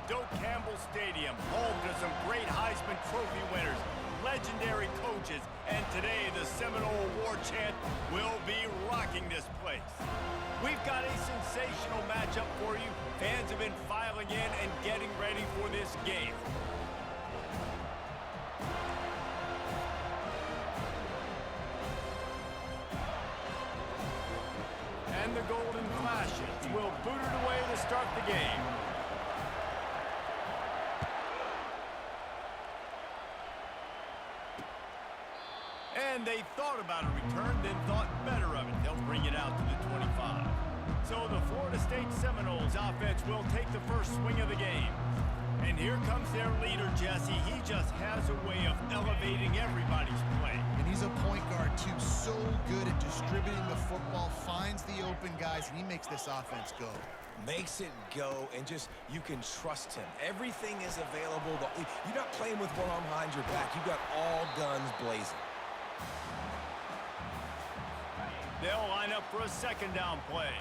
Doak Campbell Stadium, home to some great Heisman Trophy winners, legendary coaches, and today the Seminole Award chant will be rocking this place. We've got a sensational matchup for you. Fans have been filing in and getting ready for this game. And the Golden Flashes will boot it away to start the game. And they thought about a return, then thought better of it. They'll bring it out to the 25. So the Florida State Seminoles offense will take the first swing of the game. And here comes their leader, Jesse. He just has a way of elevating everybody's play. And he's a point guard, too. So good at distributing the football, finds the open guys, and he makes this offense go. Makes it go, and just, you can trust him. Everything is available. You're not playing with one arm behind your back. You've got all guns blazing. They'll line up for a second down play.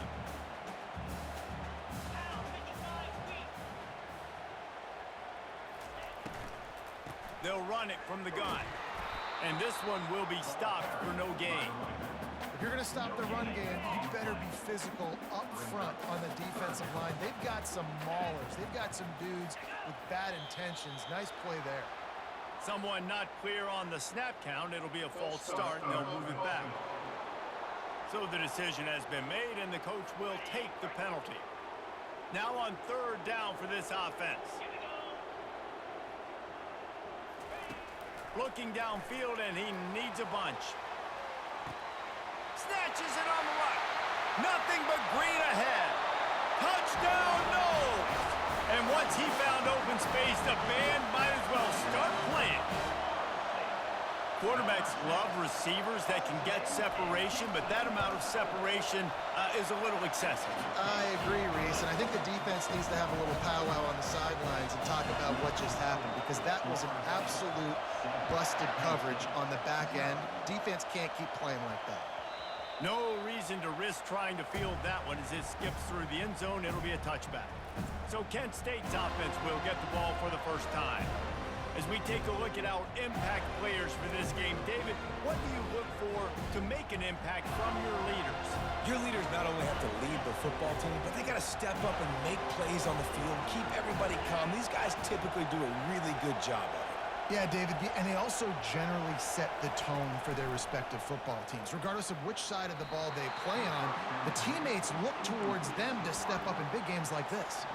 They'll run it from the gun. And this one will be stopped for no gain. If you're going to stop the run game, you better be physical up front on the defensive line. They've got some maulers. They've got some dudes with bad intentions. Nice play there. Someone not clear on the snap count. It'll be a false start, and they'll move it back. So the decision has been made, and the coach will take the penalty. Now on third down for this offense. Looking downfield, and he needs a bunch. Snatches it on the right. Nothing but green ahead. Touchdown, Noles! And once he found open space, the band might as well start playing. Quarterbacks love receivers that can get separation, but that amount of separation is a little excessive. I agree, Reese, and I think the defense needs to have a little powwow on the sidelines and talk about what just happened, because that was an absolute busted coverage on the back end. Defense can't keep playing like that. No reason to risk trying to field that one as it skips through the end zone. It'll be a touchback. So Kent State's offense will get the ball for the first time. As we take a look at our impact players for this game, David, what do you look for to make an impact from your leaders? Your leaders not only have to lead the football team, but they got to step up and make plays on the field, keep everybody calm. These guys typically do a really good job of it. Yeah, David, and they also generally set the tone for their respective football teams. Regardless of which side of the ball they play on, the teammates look towards them to step up in big games like this.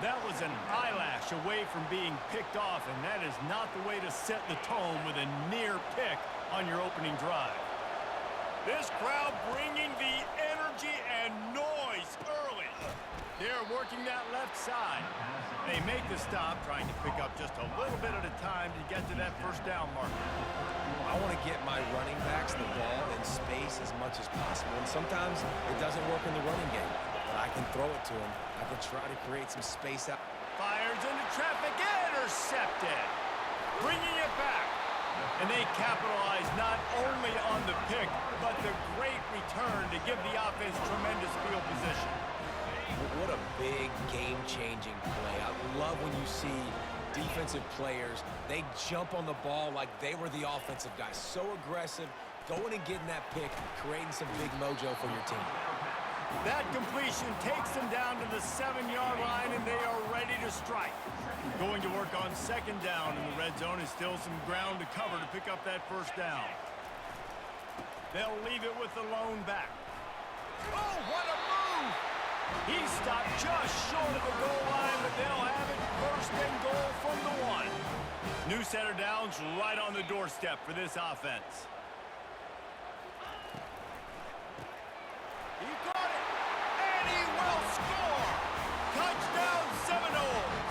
That was an eyelash away from being picked off, and that is not the way to set the tone with a near pick on your opening drive. This crowd bringing the energy and noise early. They're working that left side. They make the stop, trying to pick up just a little bit at a time to get to that first down marker. I want to get my running backs the ball in space as much as possible, and sometimes it doesn't work in the running game, but I can throw it to them. I can try to create some space out. Fires into traffic, intercepted. Bringing it back. And they capitalize not only on the pick, but the great return to give the offense tremendous field position. What a big game-changing play. I love when you see defensive players, they jump on the ball like they were the offensive guys. So aggressive, going and getting that pick, creating some big mojo for your team. That completion takes them down to the 7-yard line, and they are ready to strike. Going to work on second down in the red zone, is still some ground to cover to pick up that first down. They'll leave it with the lone back. Oh, what a move! He stopped just short of the goal line, but they'll have it first and goal from the 1. New center downs right on the doorstep for this offense. He caught it, and he will score! Touchdown Seminoles!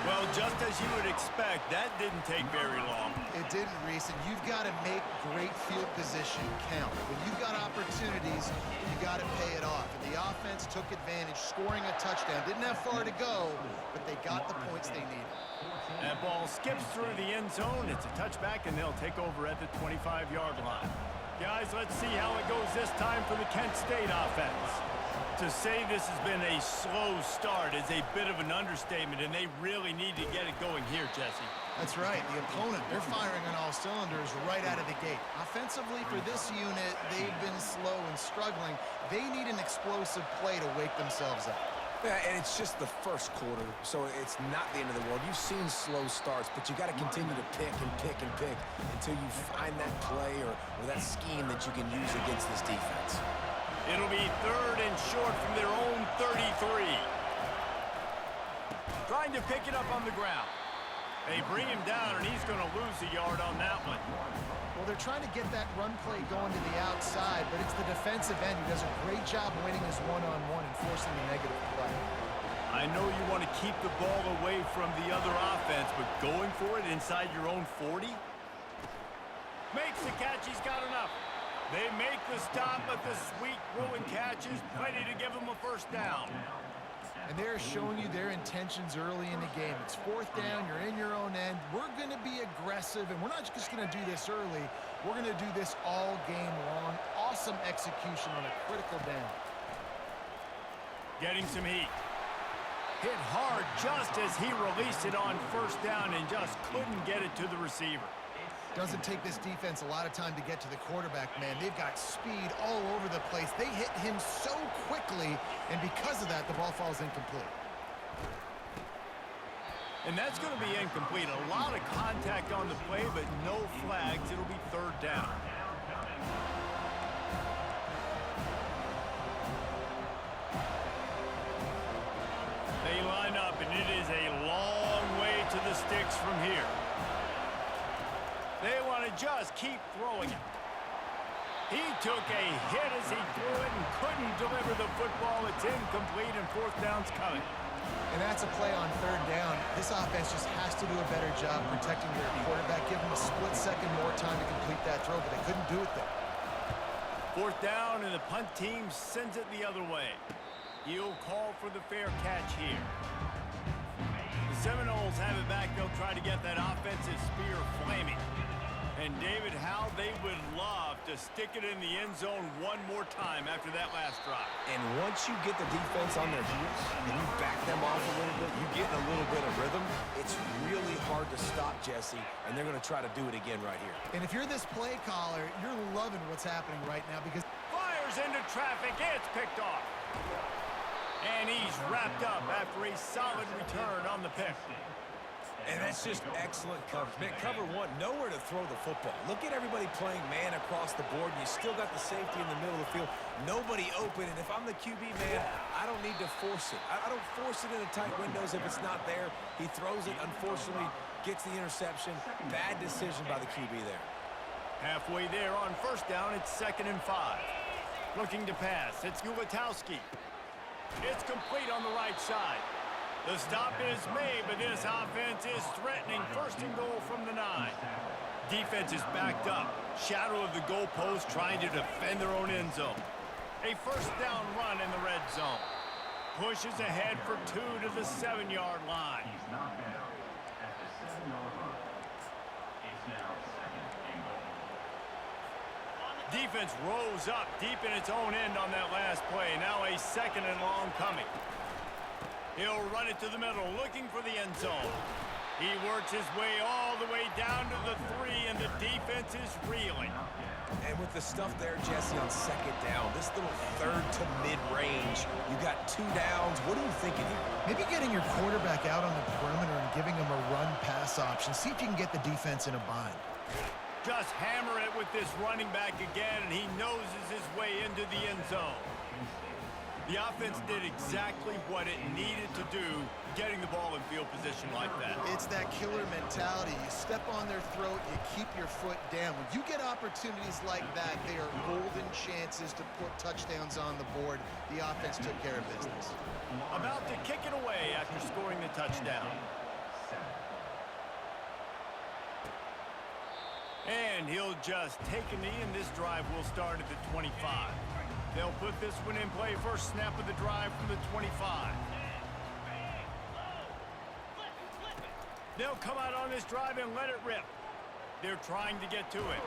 Well, just as you would expect, that didn't take very long. It didn't, Reese, and you've got to make great field position count. When you've got opportunities, you got to pay it off. And the offense took advantage, scoring a touchdown. Didn't have far to go, but they got the points they needed. That ball skips through the end zone. It's a touchback, and they'll take over at the 25-yard line. Guys, let's see how it goes this time for the Kent State offense. To say this has been a slow start is a bit of an understatement, and they really need to get it going here, Jesse. That's right. The opponent, they're firing on all cylinders right out of the gate. Offensively, for this unit, they've been slow and struggling. They need an explosive play to wake themselves up. Yeah, and it's just the first quarter, so it's not the end of the world. You've seen slow starts, but you got to continue to pick and pick and pick until you find that play or that scheme that you can use against this defense. It'll be 3rd and short from their own 33. Trying to pick it up on the ground. They bring him down, and he's going to lose a yard on that one. Well, they're trying to get that run play going to the outside, but it's the defensive end who does a great job winning his one-on-one and forcing the negative play. I know you want to keep the ball away from the other offense, but going for it inside your own 40? Makes the catch. He's got enough. They make the stop, but the sweet rolling catch is plenty to give them a first down. And they're showing you their intentions early in the game. It's 4th down, you're in your own end. We're going to be aggressive, and we're not just going to do this early. We're going to do this all game long. Awesome execution on a critical down. Getting some heat. Hit hard just as he released it on first down and just couldn't get it to the receiver. Doesn't take this defense a lot of time to get to the quarterback, man. They've got speed all over the place. They hit him so quickly, and because of that, the ball falls incomplete. And that's going to be incomplete. A lot of contact on the play, but no flags. It'll be 3rd down. They line up, and it is a long way to the sticks from here. They want to just keep throwing it. He took a hit as he threw it and couldn't deliver the football. It's incomplete, and 4th down's coming. And that's a play on 3rd down. This offense just has to do a better job protecting their quarterback. Give them a split second more time to complete that throw, but they couldn't do it there. 4th down, and the punt team sends it the other way. He'll call for the fair catch here. The Seminoles have it back. They'll try to get that offensive spear flaming. And David, how they would love to stick it in the end zone one more time after that last drive. And once you get the defense on their heels and you back them off a little bit, you get a little bit of rhythm, it's really hard to stop, Jesse, and they're going to try to do it again right here. And if you're this play caller, you're loving what's happening right now because Fires into traffic. It's picked off. And he's wrapped up after a solid return on the pick. And that's just excellent coverage. Man, cover one, nowhere to throw the football. Look at everybody playing man across the board, and you still got the safety in the middle of the field. Nobody open, and if I'm the QB, man, I don't need to force it. I don't force it into tight windows if it's not there. He throws it, unfortunately, gets the interception. Bad decision by the QB there. Halfway there on 1st down, it's 2nd and 5. Looking to pass, it's Ulatowski. It's complete on the right side. The stop is made, but this offense is threatening. 1st and goal from the 9. Defense is backed up. Shadow of the goalpost trying to defend their own end zone. A 1st down run in the red zone. Pushes ahead for 2 to the 7-yard line. Defense rose up deep in its own end on that last play. Now a 2nd and long coming. He'll run it to the middle, looking for the end zone. He works his way all the way down to the 3, and the defense is reeling. And with the stuff there, Jesse, on 2nd down, this little 3rd to mid-range, you got 2 downs. What are you thinking here? maybe getting your quarterback out on the perimeter and giving him a run-pass option. See if you can get the defense in a bind. Just hammer it with this running back again, and he noses his way into the end zone. The offense did exactly what it needed to do, getting the ball in field position like that. It's that killer mentality. You step on their throat, you keep your foot down. When you get opportunities like that, they are golden chances to put touchdowns on the board. The offense took care of business. About to kick it away after scoring the touchdown. And he'll just take a knee, and this drive will start at the 25. They'll put this one in play. First snap of the drive from the 25. They'll come out on this drive and let it rip. They're trying to get to it.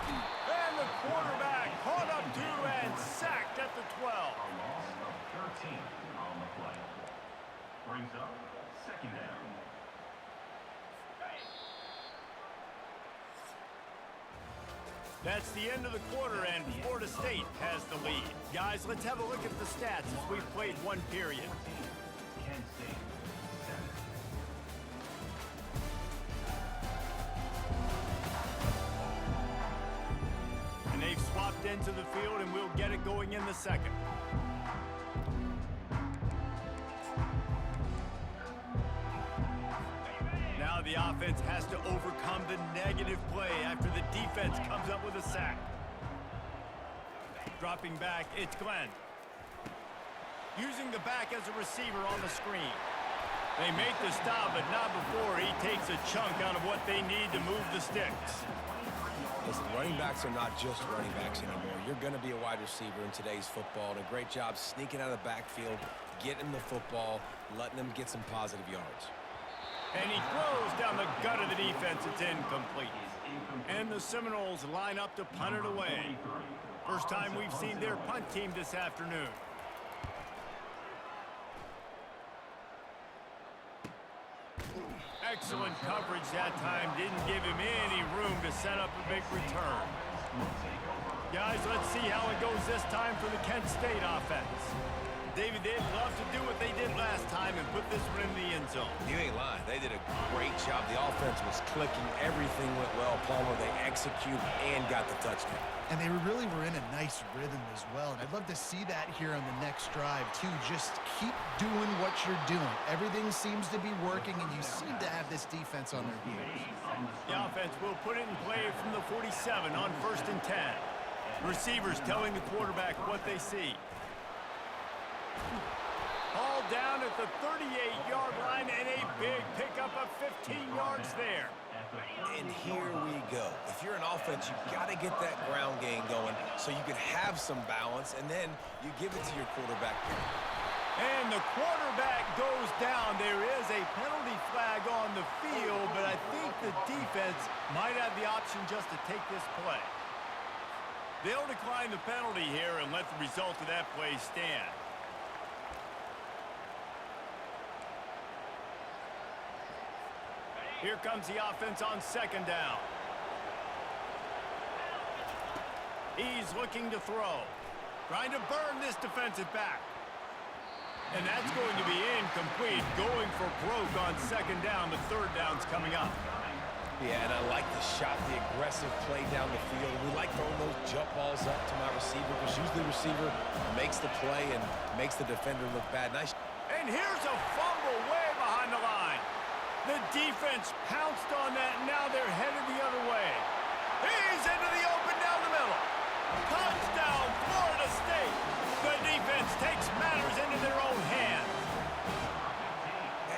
And the quarterback caught up to and sacked at the 12. A loss of 13 on the play. Brings up second down. That's the end of the quarter, and Florida State has the lead. Guys, let's have a look at the stats as we've played one period. Kent State, 7. And they've swapped into the field, and we'll get it going in the second. Now the offense has to overcome the negative play after the defense comes up with a sack. Dropping back, it's Glenn. Using the back as a receiver on the screen. They make the stop, but not before he takes a chunk out of what they need to move the sticks. Listen, running backs are not just running backs anymore. You're going to be a wide receiver in today's football. And a great job sneaking out of the backfield, getting the football, letting them get some positive yards. And he throws down the gut of the defense. It's incomplete. And the Seminoles line up to punt it away. First time we've seen their punt team this afternoon. Excellent coverage that time. Didn't give him any room to set up a big return. Guys, let's see how it goes this time for the Kent State offense. David, they'd love to do what they did last time and put this one in the end zone. You ain't lying. They did a great job. The offense was clicking. Everything went well. Palmer, they executed and got the touchdown. And they really were in a nice rhythm as well. And I'd love to see that here on the next drive, too. Just keep doing what you're doing. Everything seems to be working, and you seem to have this defense on their heels. The offense will put it in play from the 47 on 1st and 10. Receivers telling the quarterback what they see. All down at the 38-yard line, and a big pickup of 15 yards there. And here we go. If you're an offense, you've got to get that ground game going so you can have some balance, and then you give it to your quarterback. And the quarterback goes down. There is a penalty flag on the field, but I think the defense might have the option just to take this play. They'll decline the penalty here and let the result of that play stand. Here comes the offense on 2nd down. He's looking to throw. Trying to burn this defensive back. And that's going to be incomplete. Going for broke on 2nd down. The 3rd down's coming up. Yeah, and I like the shot, the aggressive play down the field. We like throwing those jump balls up to my receiver because usually the receiver makes the play and makes the defender look bad. Nice. And here's a fumble way behind the line. The defense pounced on that, and now they're headed the other way. He's into the open down the middle. Touchdown, Florida State. The defense takes matters into their own hands.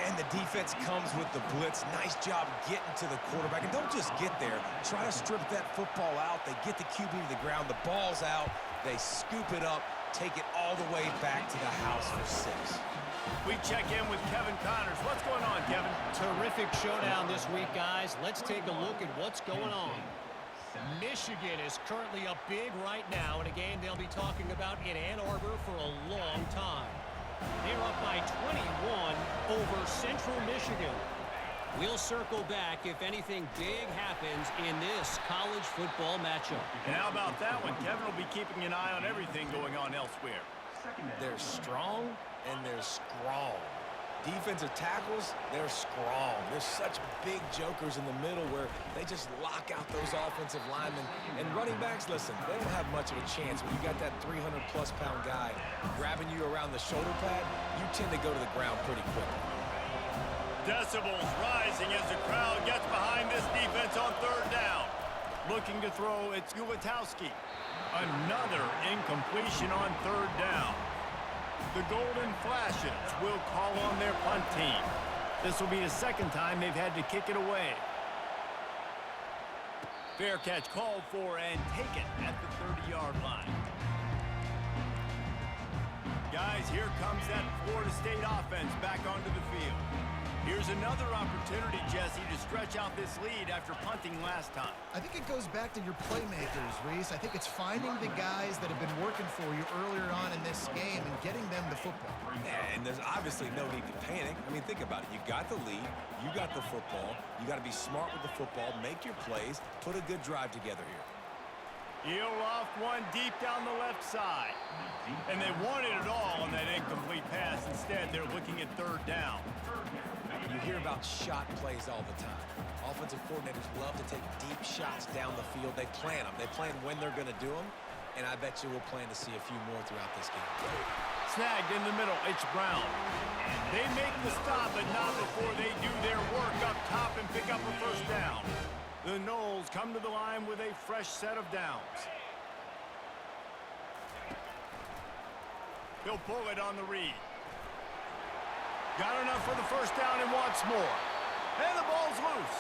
And the defense comes with the blitz. Nice job getting to the quarterback. And don't just get there. Try to strip that football out. They get the QB to the ground. The ball's out. They scoop it up, take it all the way back to the house for 6. We check in with Kevin Connors. What's going on, Kevin? Terrific showdown this week, guys. Let's take a look at what's going on. Michigan is currently up big right now in a game they'll be talking about in Ann Arbor for a long time. They're up by 21 over Central Michigan. We'll circle back if anything big happens in this college football matchup. And how about that one? Kevin will be keeping an eye on everything going on elsewhere. They're strong and they're strong. Defensive tackles, they're strong. There's such big jokers in the middle where they just lock out those offensive linemen. And running backs, listen, they don't have much of a chance. When you got that 300-plus pound guy grabbing you around the shoulder pad, you tend to go to the ground pretty quickly. Decibels rising as the crowd gets behind this defense on 3rd down. Looking to throw, it's Gulatowski. Another incompletion on 3rd down. The Golden Flashes will call on their punt team. This will be the 2nd time they've had to kick it away. Fair catch called for and taken at the 30-yard line. Guys, here comes that Florida State offense back onto the field. Here's another opportunity, Jesse, to stretch out this lead after punting last time. I think it goes back to your playmakers, Reese. I think it's finding the guys that have been working for you earlier on in this game and getting them the football. And there's obviously no need to panic. I mean, think about it. You got the lead. You got the football. You got to be smart with the football. Make your plays. Put a good drive together here. Heel off one deep down the left side. And they wanted it all on that incomplete pass. Instead, they're looking at third down. You hear about shot plays all the time. Offensive coordinators love to take deep shots down the field. They plan them. They plan when they're going to do them. And I bet you we'll plan to see a few more throughout this game. Snagged in the middle. It's Brown. They make the stop, but not before they do their work up top and pick up a first down. The Noles come to the line with a fresh set of downs. He'll pull it on the read. Got enough for the first down and wants more. And the ball's loose.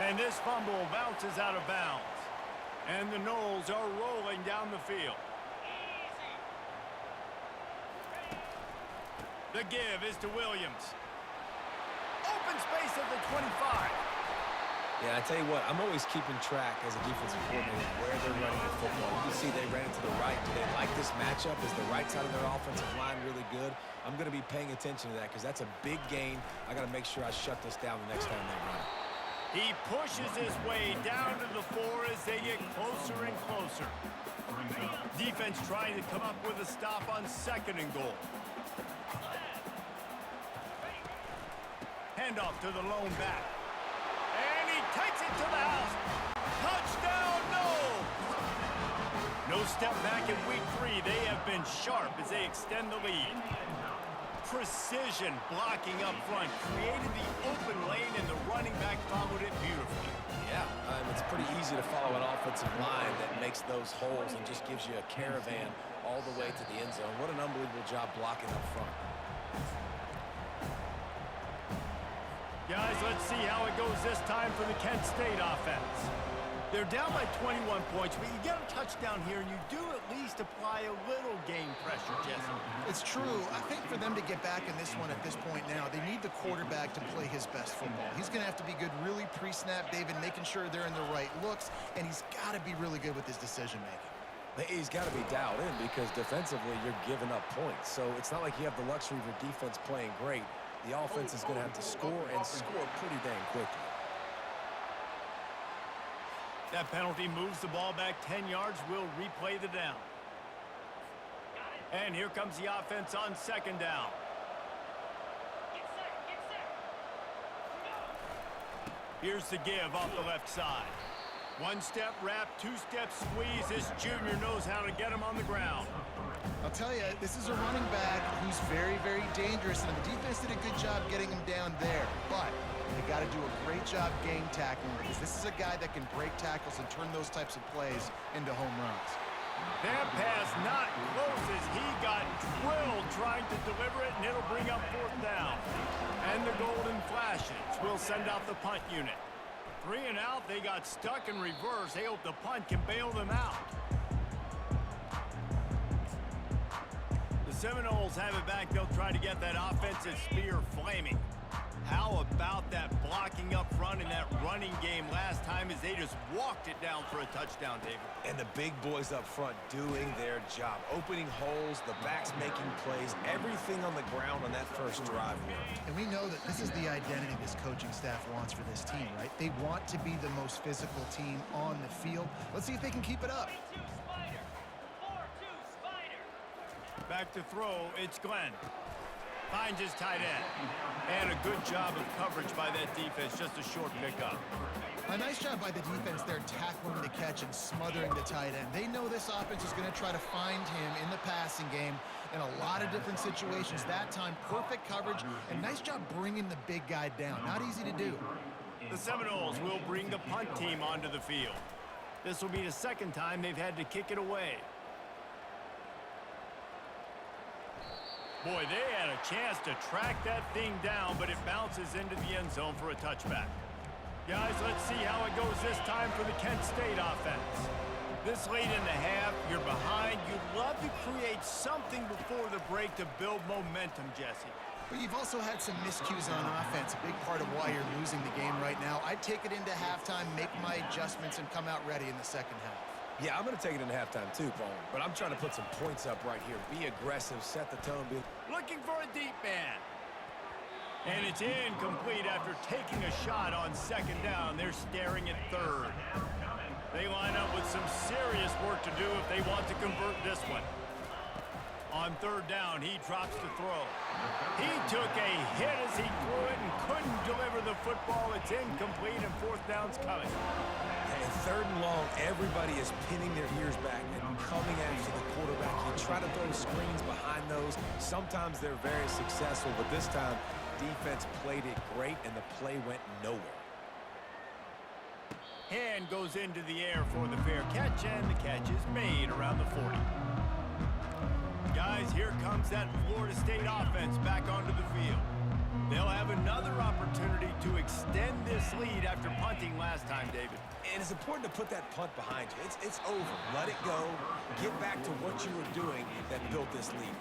And this fumble bounces out of bounds. And the Noles are rolling down the field. The give is to Williams. Open space at the 25. Yeah, I tell you what, I'm always keeping track as a defensive coordinator where they're running the football. You can see they ran it to the right. Do they like this matchup? Is the right side of their offensive line really good? I'm going to be paying attention to that because that's a big gain. I got to make sure I shut this down the next time they run it. He pushes his way down to the 4 as they get closer and closer. Defense trying to come up with a stop on 2nd and goal. Handoff to the lone back. And he takes it to the house. Touchdown, Noles! No step back in week 3. They have been sharp as they extend the lead. Precision blocking up front. Created the open lane, and the running back followed it beautifully. Yeah, it's pretty easy to follow an offensive line that makes those holes and just gives you a caravan all the way to the end zone. What an unbelievable job blocking up front. Guys, let's see how it goes this time for the Kent State offense. They're down by 21 points, but you get a touchdown here, and you do at least apply a little game pressure, Jesse. It's true. I think for them to get back in this one at this point now, they need the quarterback to play his best football. He's going to have to be good really pre-snap, David, making sure they're in the right looks, and he's got to be really good with his decision-making. He's got to be dialed in because defensively you're giving up points. So it's not like you have the luxury of your defense playing great. The offense is going to have to score and score pretty dang quickly. That penalty moves the ball back 10 yards. We'll replay the down. And here comes the offense on 2nd down. Here's the give off the left side. 1-step wrap, 2-step squeeze. This junior knows how to get him on the ground. I'll tell you, this is a running back who's very, very dangerous, and the defense did a good job getting him down there. But they got to do a great job game tackling because this is a guy that can break tackles and turn those types of plays into home runs. That pass not close as he got drilled trying to deliver it, and it'll bring up 4th down. And the golden flashes will send out the punt unit. 3 and out, they got stuck in reverse. They hope the punt can bail them out. The Seminoles have it back. They'll try to get that offensive spear flaming. How about that blocking up front in that running game last time as they just walked it down for a touchdown, David? And the big boys up front doing their job. Opening holes, the backs making plays, everything on the ground on that first drive worked. And we know that this is the identity this coaching staff wants for this team, right? They want to be the most physical team on the field. Let's see if they can keep it up. Back to throw, it's Glenn. Finds his tight end. And a good job of coverage by that defense, just a short pickup. A nice job by the defense there tackling the catch and smothering the tight end. They know this offense is going to try to find him in the passing game in a lot of different situations. That time, perfect coverage, and nice job bringing the big guy down. Not easy to do. The Seminoles will bring the punt team onto the field. This will be the 2nd time they've had to kick it away. Boy, they had a chance to track that thing down, but it bounces into the end zone for a touchback. Guys, let's see how it goes this time for the Kent State offense. This late in the half, you're behind. You'd love to create something before the break to build momentum, Jesse. But you've also had some miscues on offense, a big part of why you're losing the game right now. I'd take it into halftime, make my adjustments, and come out ready in the second half. Yeah, I'm going to take it into halftime too, Paul. But I'm trying to put some points up right here. Be aggressive, set the tone. Looking for a deep man. And it's incomplete after taking a shot on second down. They're staring at third. They line up with some serious work to do if they want to convert this one. On third down, he drops to throw. He took a hit as he threw it and couldn't deliver the football. It's incomplete, and fourth down's coming. And third and long, everybody is pinning their ears back and coming after the quarterback. You try to throw screens behind those. Sometimes they're very successful, but this time, defense played it great, and the play went nowhere. Hand goes into the air for the fair catch, and the catch is made around the 40. Guys, here comes that Florida State offense back onto the field. They'll have another opportunity to extend this lead after punting last time, David. And it's important to put that punt behind you. It's over. Let it go. Get back to what you were doing that built this lead.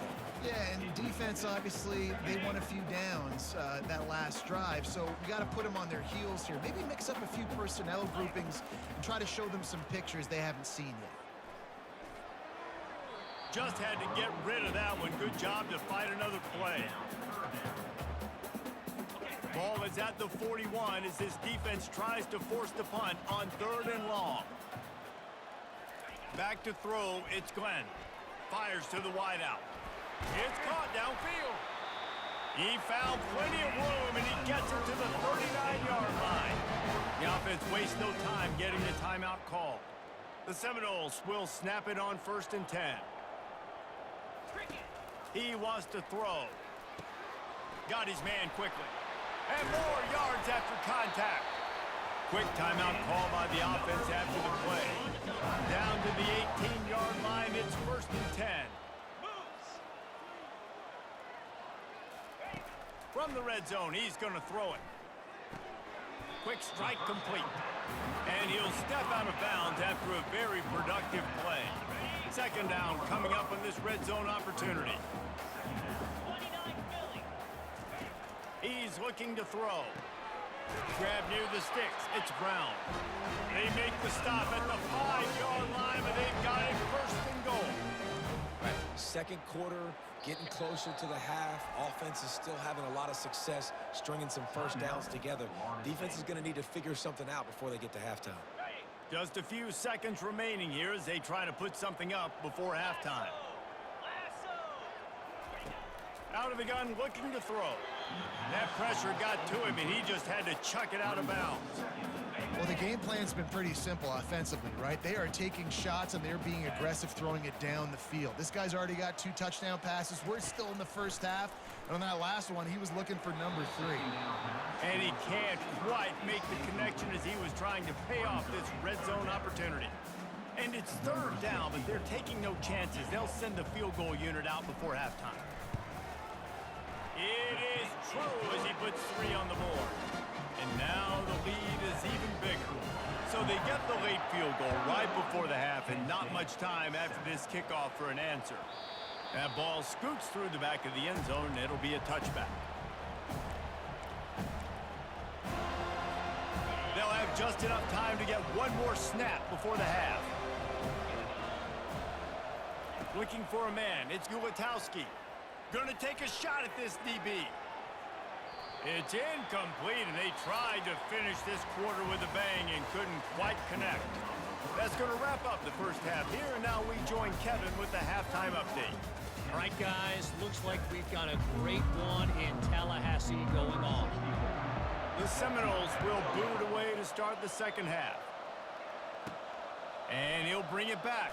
Yeah, and defense, obviously, they won a few downs that last drive, so we got to put them on their heels here. Maybe mix up a few personnel groupings and try to show them some pictures they haven't seen yet. Just had to get rid of that one. Good job to fight another play. Ball is at the 41 as this defense tries to force the punt on third and long. Back to throw, it's Glenn. Fires to the wideout. It's caught downfield. He found plenty of room, and he gets it to the 39-yard line. The offense wastes no time getting the timeout called. The Seminoles will snap it on 1st and 10. He wants to throw. Got his man quickly. And more yards after contact. Quick timeout call by the offense after the play. Down to the 18-yard line, it's 1st and 10. From the red zone, he's going to throw it. Quick strike complete. And he'll step out of bounds after a very productive play. Second down coming up on this red zone opportunity. He's looking to throw. Grab near the sticks. It's Brown. They make the stop at the 5-yard line, but they've got it 1st and goal. Right. Second quarter, getting closer to the half. Offense is still having a lot of success stringing some first downs together. Defense is going to need to figure something out before they get to halftime. Just a few seconds remaining here as they try to put something up before halftime. Out of the gun, looking to throw. That pressure got to him, and he just had to chuck it out of bounds. Well, the game plan's been pretty simple offensively, right? They are taking shots, and they're being aggressive, throwing it down the field. This guy's already got 2 touchdown passes. We're still in the first half. And on that last one, he was looking for number 3. And he can't quite make the connection as he was trying to pay off this red zone opportunity. And it's third down, but they're taking no chances. They'll send the field goal unit out before halftime. It is true as he puts 3 on the board. And now the lead is even bigger. So they get the late field goal right before the half, and not much time after this kickoff for an answer. That ball scoots through the back of the end zone, and it'll be a touchback. They'll have just enough time to get one more snap before the half. Looking for a man, it's Gulatowski. Going to take a shot at this DB. It's incomplete, and they tried to finish this quarter with a bang and couldn't quite connect. That's going to wrap up the first half here, and now we join Kevin with the halftime update. All right, guys, looks like we've got a great one in Tallahassee going on. The Seminoles will boot away to start the second half. And he'll bring it back.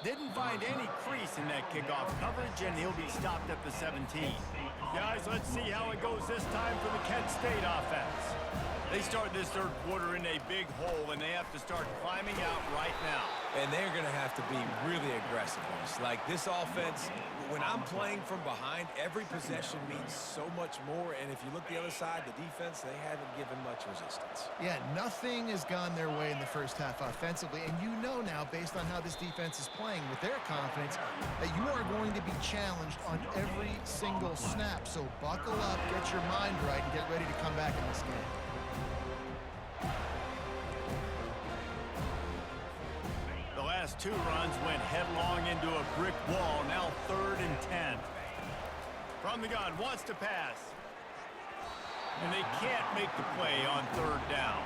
Didn't find any crease in that kickoff coverage, and he'll be stopped at the 17. Guys, let's see how it goes this time for the Kent State offense. They start this third quarter in a big hole, and they have to start climbing out right now. And they're going to have to be really aggressive. Like this offense, When I'm playing from behind, every possession means so much more. And if you look the other side, the defense, they haven't given much resistance. Yeah, nothing has gone their way in the first half offensively. And you know now, based on how this defense is playing with their confidence, that you are going to be challenged on every single snap. So buckle up, get your mind right, and get ready to come back in this game. The last two runs went headlong into a brick wall. Now 3rd and 10. From the gun, wants to pass. And they can't make the play on 3rd down.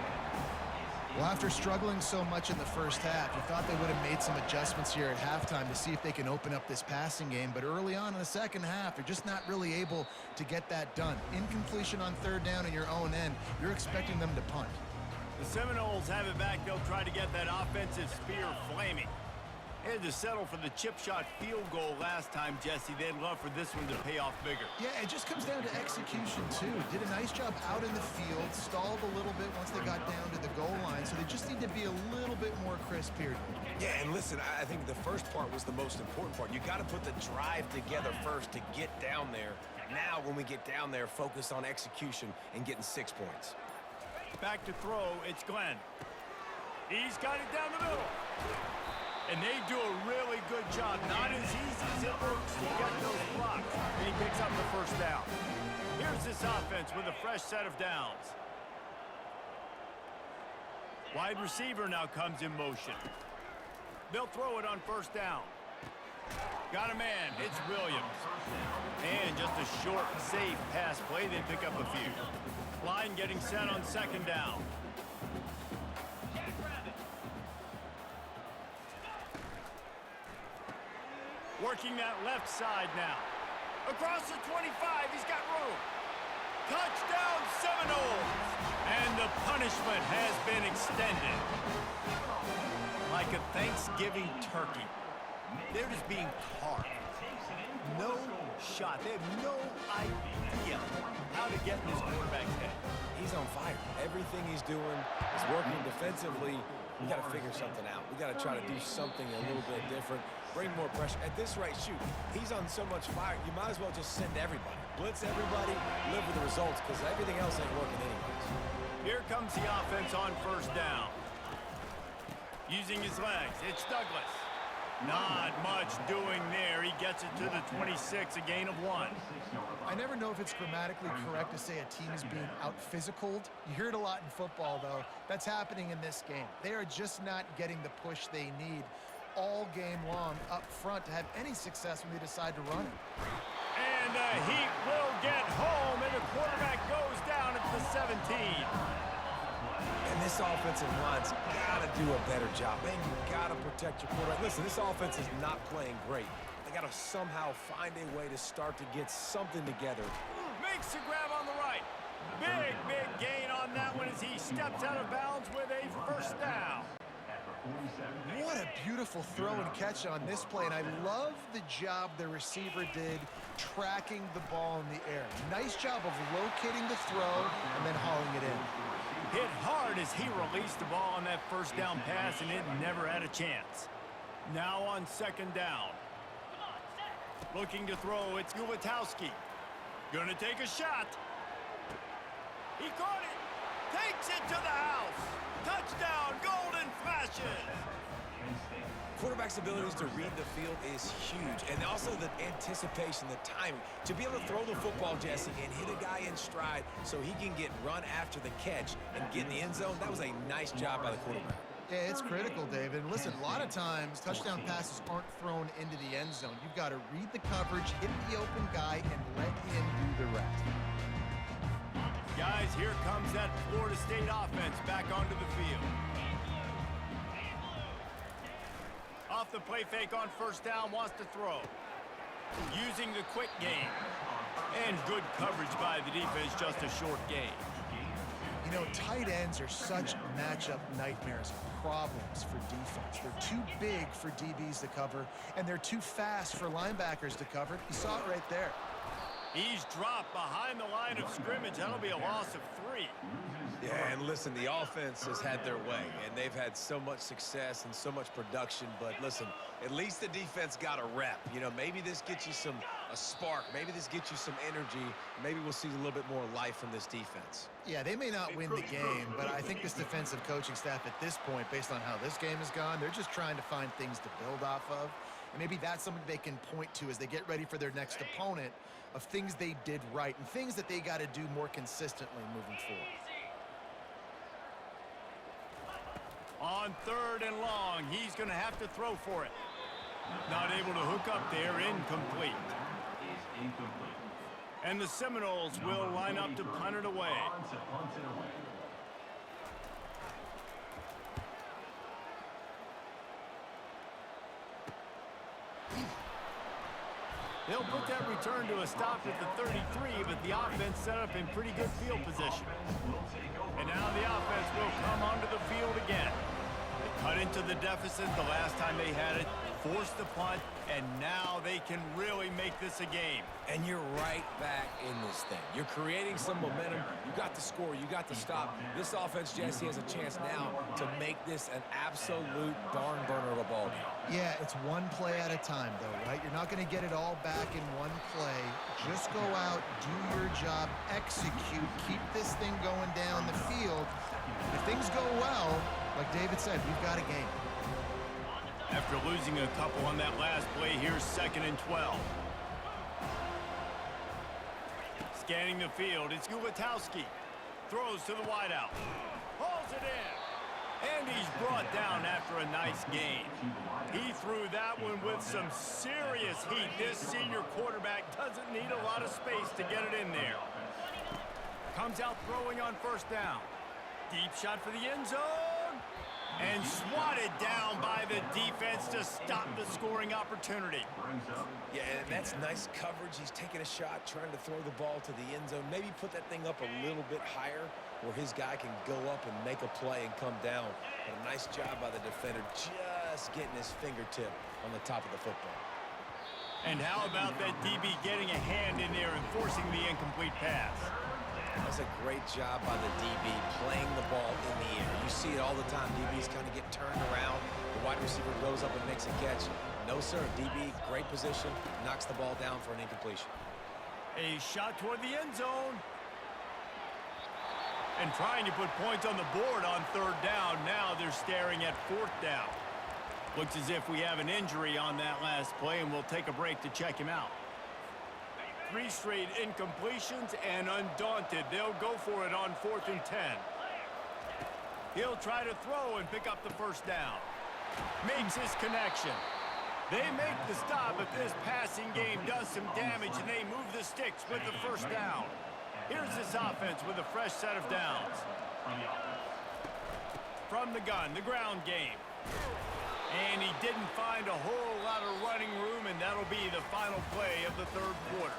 Well, after struggling so much in the first half, you thought they would have made some adjustments here at halftime to see if they can open up this passing game. But early on in the second half, they're just not really able to get that done. Incompletion on 3rd down in your own end, you're expecting them to punt. The Seminoles have it back. They'll try to get that offensive spear flaming. They had to settle for the chip shot field goal last time, Jesse. They'd love for this one to pay off bigger. Yeah, it just comes down to execution, too. Did a nice job out in the field, stalled a little bit once they got down to the goal line, so they just need to be a little bit more crisp here. Yeah, and listen, I think the first part was the most important part. You got to put the drive together first to get down there. Now, when we get down there, focus on execution and getting 6 points. Back to throw, it's Glenn. He's got it down the middle. And they do a really good job. Not as easy as it looks to get those blocks. And he picks up the 1st down. Here's this offense with a fresh set of downs. Wide receiver now comes in motion. They'll throw it on 1st down. Got a man. It's Williams. And just a short, safe pass play. They pick up a few. Line getting set on 2nd down. Working that left side now. Across the 25, he's got room. Touchdown Seminoles! And the punishment has been extended. Like a Thanksgiving turkey. They're just being carved. No shot. They have no idea how to get in his quarterback's head. He's on fire. Everything he's doing is working defensively. We got to figure something out. We got to try to do something a little bit different. Bring more pressure. At this rate, shoot, he's on so much fire, you might as well just send everybody. Blitz everybody, live with the results, because everything else ain't working anyways. Here comes the offense on 1st down. Using his legs, it's Douglas. Not much doing there. He gets it to the 26, a gain of 1. I never know if it's grammatically correct to say a team is being out-physicaled. You hear it a lot in football, though. That's happening in this game. They are just not getting the push they need all game long up front to have any success when they decide to run it. And he will get home, and the quarterback goes down at the 17. And this offensive line's got to do a better job. Man, you got to protect your quarterback. Listen, this offense is not playing great. They got to somehow find a way to start to get something together. Makes the grab on the right. Big, big gain on that one as he steps out of bounds with a 1st down. What a beautiful throw and catch on this play, and I love the job the receiver did tracking the ball in the air. Nice job of locating the throw and then hauling it in. Hit hard as he released the ball on that 1st down pass, and it never had a chance. Now on 2nd down. Looking to throw, it's Gulatowski. Gonna take a shot. He caught it. Takes it to the house. Touchdown, Golden Flashes. Quarterback's abilities to read the field is huge, and also the anticipation, the timing. To be able to throw the football, Jesse, and hit a guy in stride so he can get run after the catch and get in the end zone, that was a nice job by the quarterback. Yeah, it's critical, David. Listen, a lot of times touchdown passes aren't thrown into the end zone. You've got to read the coverage, hit the open guy, and let him do the rest. Guys, here comes that Florida State offense back onto the field. Off the play fake on 1st down, wants to throw. Using the quick game. And good coverage by the defense, just a short gain. You know, tight ends are such matchup nightmares, problems for defense. They're too big for DBs to cover, and they're too fast for linebackers to cover. You saw it right there. He's dropped behind the line of scrimmage. That'll be a loss of 3. Yeah, and listen, the offense has had their way, and they've had so much success and so much production. But listen, at least the defense got a rep. You know, maybe this gets you a spark. Maybe this gets you some energy. Maybe we'll see a little bit more life from this defense. Yeah, they may not win the game, but I think this defensive coaching staff at this point, based on how this game has gone, they're just trying to find things to build off of. And maybe that's something they can point to as they get ready for their next opponent, of things they did right and things that they got to do more consistently moving forward. On 3rd and long, he's going to have to throw for it. Not able to hook up there, incomplete. Is incomplete. And the Seminoles will line up to punt it away. They'll put that return to a stop at the 33, but the offense set up in pretty good field position. And now the offense will come onto the field again. They cut into the deficit the last time they had it, forced the punt, and now they can really make this a game. And you're right back in this thing. You're creating some momentum. You got the score. You got the stop. This offense, Jesse, has a chance now to make this an absolute barn burner of a ball game. Yeah, it's one play at a time, though, right? You're not going to get it all back in one play. Just go out, do your job, execute, keep this thing going down the field. If things go well, like David said, we've got a game. After losing a couple on that last play, here's 2nd and 12. Scanning the field, it's Ulatowski. Throws to the wideout. Pulls it in. And he's brought down after a nice gain. He threw that one with some serious heat. This senior quarterback doesn't need a lot of space to get it in there. Comes out throwing on 1st down. Deep shot for the end zone. And swatted down by the defense to stop the scoring opportunity. Yeah, and that's nice coverage. He's taking a shot, trying to throw the ball to the end zone. Maybe put that thing up a little bit higher where his guy can go up and make a play and come down. But a nice job by the defender just getting his fingertip on the top of the football. And how about that DB getting a hand in there and forcing the incomplete pass? That's a great job by the DB playing the ball in the air. You see it all the time. DBs kind of get turned around. The wide receiver goes up and makes a catch. No, sir. DB, great position, knocks the ball down for an incompletion. A shot toward the end zone. And trying to put points on the board on 3rd down. Now they're staring at 4th down. Looks as if we have an injury on that last play, and we'll take a break to check him out. 3 straight incompletions, and undaunted, they'll go for it on 4th and 10. He'll try to throw and pick up the 1st down. Makes his connection. They make the stop, but this passing game does some damage, and they move the sticks with the 1st down. Here's this offense with a fresh set of downs. From the gun, the ground game. And he didn't find a whole lot of running room, and that'll be the final play of the 3rd quarter.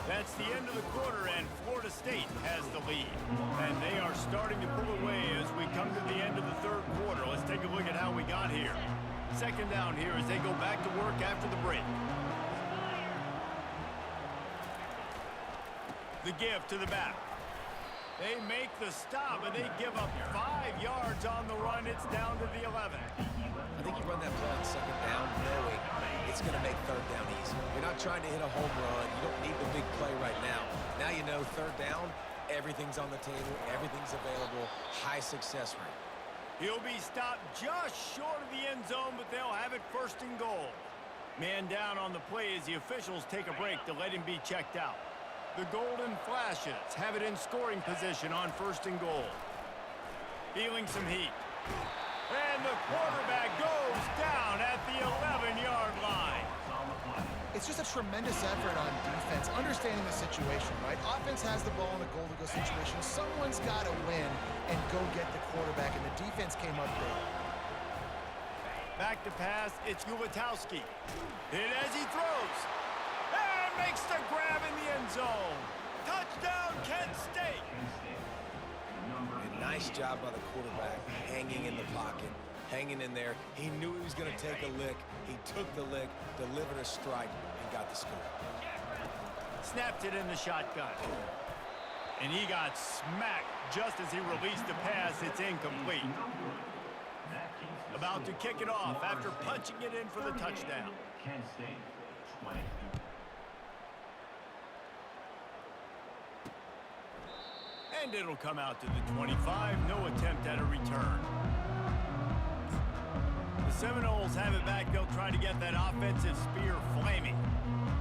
That's the end of the quarter, and Florida State has the lead. And they are starting to pull away as we come to the end of the 3rd quarter. Let's take a look at how we got here. 2nd down here as they go back to work after the break. The give to the back. They make the stop, and they give up 5 yards on the run. It's down to the 11. I think you run that play on 2nd down knowing it's going to make 3rd down easy. You're not trying to hit a home run. You don't need the big play right now. Now you know 3rd down, everything's on the table, everything's available, high success rate. He'll be stopped just short of the end zone, but they'll have it 1st and goal. Man down on the play as the officials take a break to let him be checked out. The Golden Flashes have it in scoring position on 1st and goal. Feeling some heat. And the quarterback goes down at the 11-yard line. It's just a tremendous effort on defense, understanding the situation, right? Offense has the ball in a goal-to-go situation. Someone's got to win and go get the quarterback, and the defense came up big. Back to pass, it's Ulatowski. Hit as he throws. And makes the grab in the end zone. Touchdown, Kent State. A nice job by the quarterback, hanging in the pocket, hanging in there. He knew he was going to take a lick. He took the lick, delivered a strike, and got the score. Snapped it in the shotgun. And he got smacked just as he released the pass. It's incomplete. About to kick it off after punching it in for the touchdown. Kent State, 20. And it'll come out to the 25. No attempt at a return. The Seminoles have it back. They'll try to get that offensive spear flaming.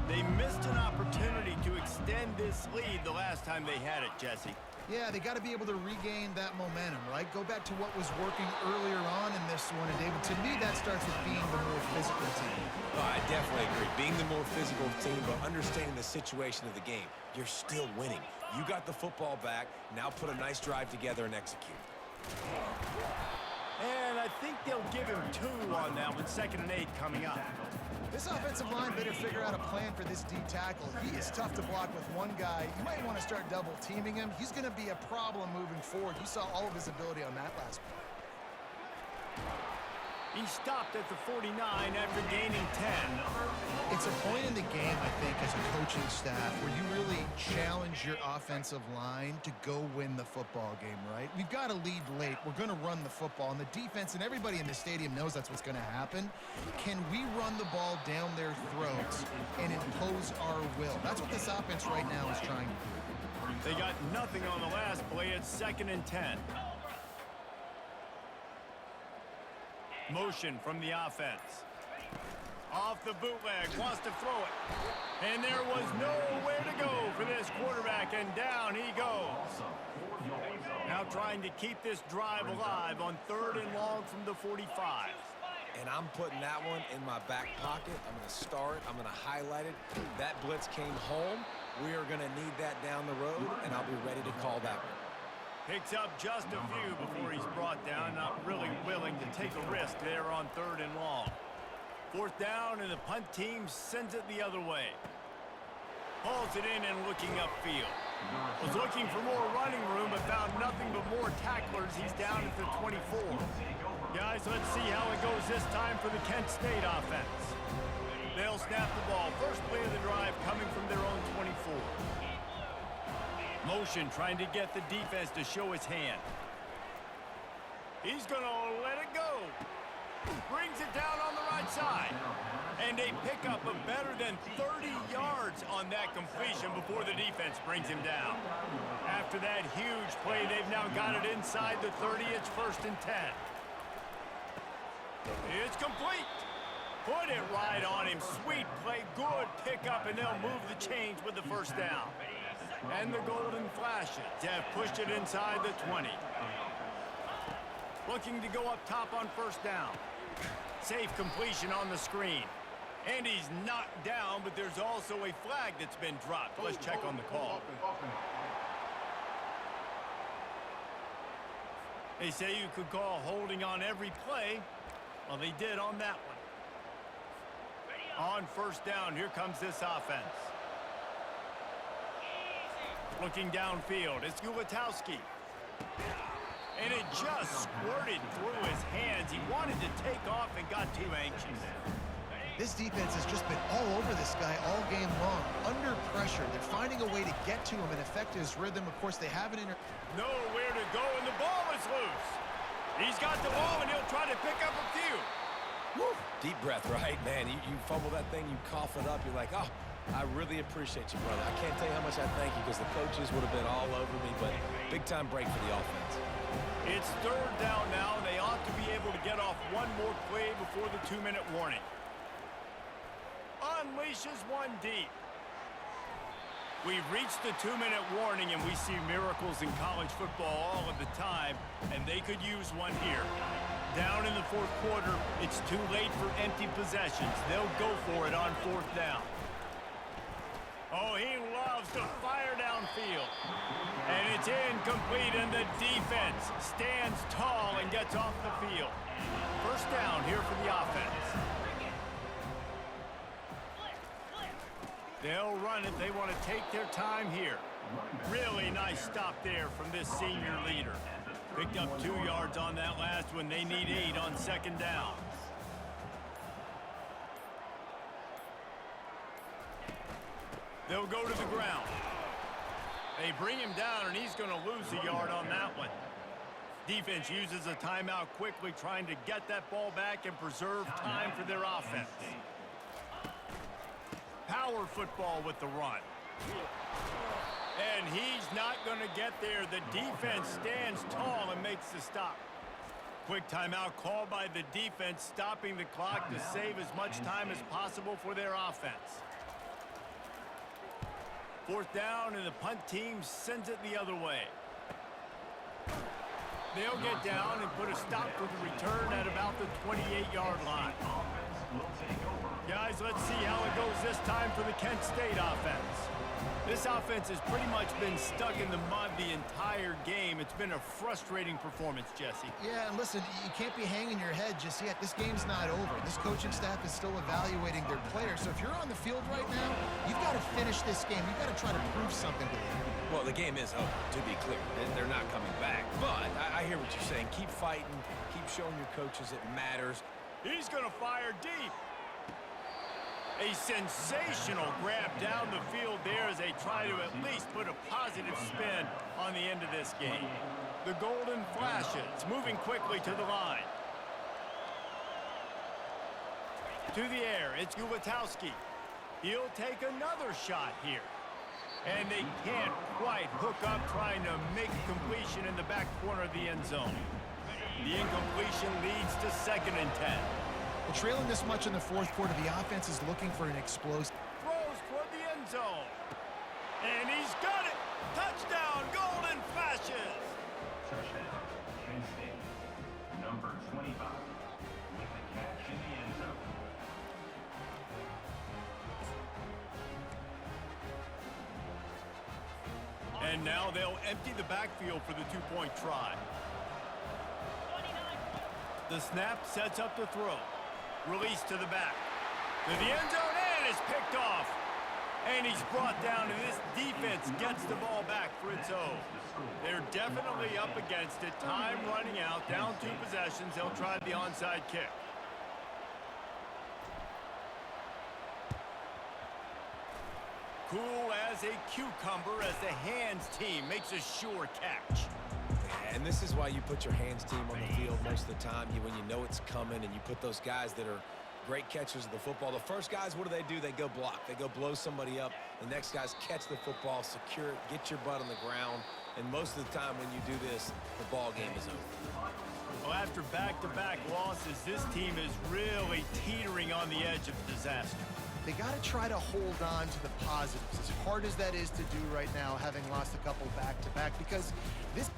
They missed an opportunity to extend this lead the last time they had it, Jesse. Yeah, they got to be able to regain that momentum, right? Go back to what was working earlier on in this one. And, David, to me, that starts with being the more physical team. Oh, I definitely agree. Being the more physical team, but understanding the situation of the game. You're still winning. You got the football back. Now put a nice drive together and execute. And I think they'll give him 2 on that one. 2nd and 8 coming up. This offensive line better figure out a plan for this D tackle. He is tough to block with one guy. You might want to start double teaming him. He's going to be a problem moving forward. You saw all of his ability on that last play. He stopped at the 49 after gaining 10. It's a point in the game, I think, as a coaching staff where you really challenge your offensive line to go win the football game, right? We've got to lead late. We're going to run the football. And the defense and everybody in the stadium knows that's what's going to happen. Can we run the ball down their throats and impose our will? That's what this offense right now is trying to do. They got nothing on the last play. It's 2nd and 10. Motion from the offense. Off the bootleg, wants to throw it. And there was nowhere to go for this quarterback, and down he goes. Now trying to keep this drive alive on 3rd and long from the 45. And I'm putting that one in my back pocket. I'm going to start. I'm going to highlight it. That blitz came home. We are going to need that down the road, and I'll be ready to call that one. Picks up just a few before he's brought down. Not really willing to take a risk there on 3rd and long. 4th down, and the punt team sends it the other way. Hauls it in and looking upfield. Was looking for more running room, but found nothing but more tacklers. He's down at the 24. Guys, let's see how it goes this time for the Kent State offense. They'll snap the ball. First play of the drive coming from their own 24. Motion trying to get the defense to show his hand. He's going to let it go. Brings it down on the right side. And they pick up a better than 30 yards on that completion before the defense brings him down. After that huge play, they've now got it inside the 30. It's 1st and 10. It's complete. Put it right on him. Sweet play. Good pickup, and they'll move the chains with the 1st down. And the golden flashes have pushed it inside the 20. Looking to go up top on 1st down. Safe completion on the screen. And he's knocked down, but there's also a flag that's been dropped. Let's check on the call. They say you could call holding on every play. Well, they did on that one. On 1st down, here comes this offense. Looking downfield, it's Gulatowski. And it just squirted through his hands. He wanted to take off and got too anxious. This defense has just been all over this guy all game long. Under pressure, they're finding a way to get to him and affect his rhythm. Of course, they have it in. Nowhere to go, and the ball is loose. He's got the ball, and he'll try to pick up a few. Woo. Deep breath, right? Man, you fumble that thing, you cough it up. You're like, oh, I really appreciate you, brother. I can't tell you how much I thank you because the coaches would have been all over me, but big-time break for the offense. It's 3rd down now, and they ought to be able to get off one more play before the 2-minute warning. Unleashes one deep. We've reached the 2-minute warning, and we see miracles in college football all of the time, and they could use one here. Down in the 4th quarter, it's too late for empty possessions. They'll go for it on 4th down. Oh, he loves to fire downfield. And it's incomplete, and the defense stands tall and gets off the field. 1st down here for the offense. They'll run it. They want to take their time here. Really nice stop there from this senior leader. Picked up 2 yards on that last one. They need 8 on 2nd down. They'll go to the ground. They bring him down, and he's going to lose a yard on that one. Defense uses a timeout quickly, trying to get that ball back and preserve time for their offense. Power football with the run. And he's not going to get there. The defense stands tall and makes the stop. Quick timeout called by the defense, stopping the clock to save as much time as possible for their offense. Fourth down, and the punt team sends it the other way. They'll get down and put a stop to the return at about the 28-yard line. Guys, let's see how it goes this time for the Kent State offense. This offense has pretty much been stuck in the mud the entire game. It's been a frustrating performance, Jesse. Yeah, and listen, you can't be hanging your head just yet. This game's not over. This coaching staff is still evaluating their players. So if you're on the field right now, you've got to finish this game. You've got to try to prove something to them. Well, the game is over, to be clear. They're not coming back. But I hear what you're saying. Keep fighting. Keep showing your coaches it matters. He's going to fire deep. A sensational grab down the field there as they try to at least put a positive spin on the end of this game. The golden flashes, moving quickly to the line. To the air, it's Ulatowski. He'll take another shot here. And they can't quite hook up, trying to make a completion in the back corner of the end zone. The incompletion leads to 2nd and 10. Well, trailing this much in the fourth quarter, the offense is looking for an explosive. Throws toward the end zone. And he's got it. Touchdown, golden flashes. Touchdown, Kent State. Number 25 with the catch in the end zone. And now they'll empty the backfield for the two-point try. The snap sets up the throw. Release to the back. To the end zone, and is picked off. And he's brought down, and this defense gets the ball back for its own. They're definitely up against it. Time running out, down 2 possessions. They'll try the onside kick. Cool as a cucumber as the hands team makes a sure catch. And this is why you put your hands team on the field most of the time. When you know it's coming, and you put those guys that are great catchers of the football. The first guys, what do? They go block. They go blow somebody up. The next guys catch the football, secure it, get your butt on the ground. And most of the time when you do this, the ball game is over. Well, after back-to-back losses, this team is really teetering on the edge of disaster. They got to try to hold on to the positives, as hard as that is to do right now, having lost a couple back-to-back, because this